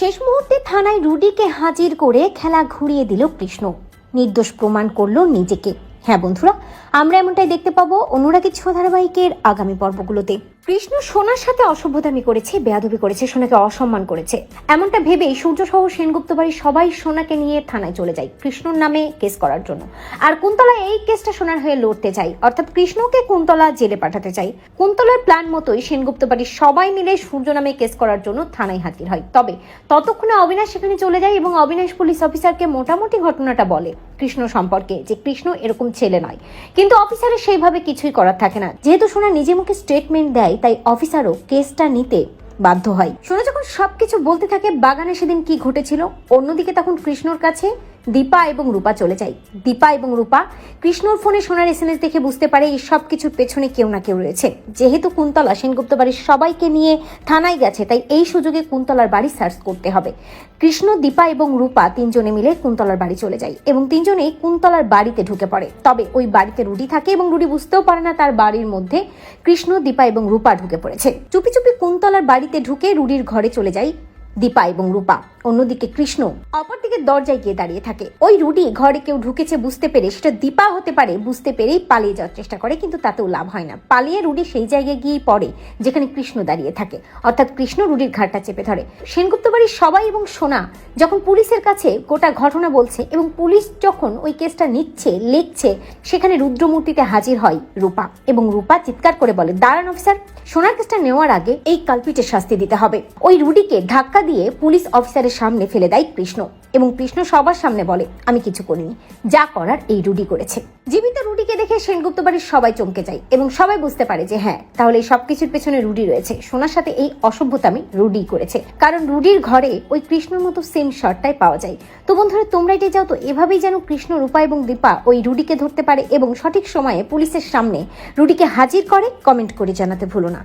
শেষ মুহূর্তে থানায় রুডিকে হাজির করে খেলা ঘুরিয়ে দিল কৃষ্ণ, নির্দোষ প্রমাণ করলো নিজেকে। হ্যাঁ বন্ধুরা, আমরা এমনটাই দেখতে পাবো অনুরাগী ছোঁয়া ধারাবাহিকের আগামী পর্বগুলোতে। কৃষ্ণ সোনার সাথে অসভ্যতামি করেছে, বেয়াদবি করেছে, সোনাকে অসম্মান করেছে, এমনটা ভেবেই সূর্য সহ সেনগুপ্ত বাড়ির সবাই সোনাকে নিয়ে থানায় চলে যায় কৃষ্ণর নামে কেস করার জন্য। আর কুন্তলা এই কেসটা সোনার হয়ে লড়তে চাই, অর্থাৎ কৃষ্ণকে কুন্তলা জেলে পাঠাতে চাই। কুন্তলার প্ল্যান মতোই সেনগুপ্ত বাড়ির সবাই মিলে সূর্য নামে কেস করার জন্য থানায় হাজির হয়। তবে ততক্ষণে অবিনাশ সেখানে চলে যায় এবং অবিনাশ পুলিশ অফিসারকে মোটামুটি ঘটনাটা বলে কৃষ্ণ সম্পর্কে, যে কৃষ্ণ এরকম ছেলে নয়। কিন্তু অফিসারের সেইভাবে কিছুই করার থাকে না, যেহেতু সোনা নিজে মুখে স্টেটমেন্ট দেয় তাই অফিসারও কেসটা নিতে বাধ্য হয়। সোনা যখন সবকিছু বলতে থাকে বাগানে সেদিন কি ঘটেছিল, অন্যদিকে তখন কৃষ্ণর কাছে দীপা এবং রূপা চলে যায়। দীপা এবং রূপা কৃষ্ণর ফোনে সোনার SMS দেখে বুঝতে পারে এই সব কিছুর পেছনে কেউ না কেউ রয়েছে। যেহেতু কুন্তলা সেনগুপ্ত বাড়ির সবাইকে নিয়ে থানায় গেছে তাই এই সুযোগে কুন্তলার বাড়ি সার্চ করতে হবে। কৃষ্ণ, দীপা এবং রূপা তিনজনে মিলে কুন্তলার বাড়ি চলে যায় এবং তিনজনেই কুন্তলার বাড়িতে ঢুকে পড়ে। তবে ওই বাড়িতে রুডি থাকে এবং রুডি বুঝতেও পারে না তার বাড়ির মধ্যে কৃষ্ণ, দীপা এবং রূপা ঢুকে পড়েছে। চুপি চুপি কুন্তলার বাড়িতে ঢুকে রুডির ঘরে চলে যায় দীপা এবং রূপা। অন্যদিকে কৃষ্ণ অপরদিকে দরজায় গিয়ে দাঁড়িয়ে থাকে। ওই রুডি ঘরে কেউ ঢুকেছে বুঝতে পেরে, সেটা দীপা হতে পারে, বুঝতে পেরেই পালিয়ে যাওয়ার চেষ্টা করে, কিন্তু তাতেও লাভ হয় না। পালিয়ে রুডি সেই জায়গায় গিয়েই পড়ে যেখানে কৃষ্ণ দাঁড়িয়ে থাকে, অর্থাৎ কৃষ্ণ রুডির ঘাটটা চেপে ধরে। সেনগুপ্ত বাড়ির সবাই এবং সোনা যখন পুলিশের কাছে গোটা ঘটনা বলছে এবং পুলিশ যখন ওই কেসটা নিচ্ছে, লিখছে, সেখানে রুদ্রমূর্তিতে হাজির হয় রূপা এবং রূপা চিৎকার করে বলে, দাঁড়ান অফিসার, সোনার কেসটা নেওয়ার আগে এই কালপিটের শাস্তি দিতে হবে। ওই রুডিকে ধাক্কা দিয়ে পুলিশ অফিসারের সামনে ফেলে দেয় কৃষ্ণ এবং কৃষ্ণ সবার সামনে বলে, আমি কিছু করিনি, যা করার এই রুডি করেছে। জীবিত রুডিকে দেখে সেনগুপ্ত বাড়ির সবাই চমকে যায় এবং সবাই বুঝতে পারে যে হ্যাঁ, তাহলে এই সবকিছুর পেছনে রুডি রয়েছে। সোনার সাথে এই অসভ্যতামি রুডি করেছে, কারণ রুডির ঘরে ওই কৃষ্ণর মতো সেম শার্টটাই পাওয়া যায়। তো বন্ধুরা, তোমরা এটাই চাও তো এভাবেই যেন কৃষ্ণ, রূপা এবং দীপা ওই রুডিকে ধরতে পারে এবং সঠিক সময়ে পুলিশের সামনে রুডিকে হাজির করে? কমেন্ট করে জানাতে ভুলো না।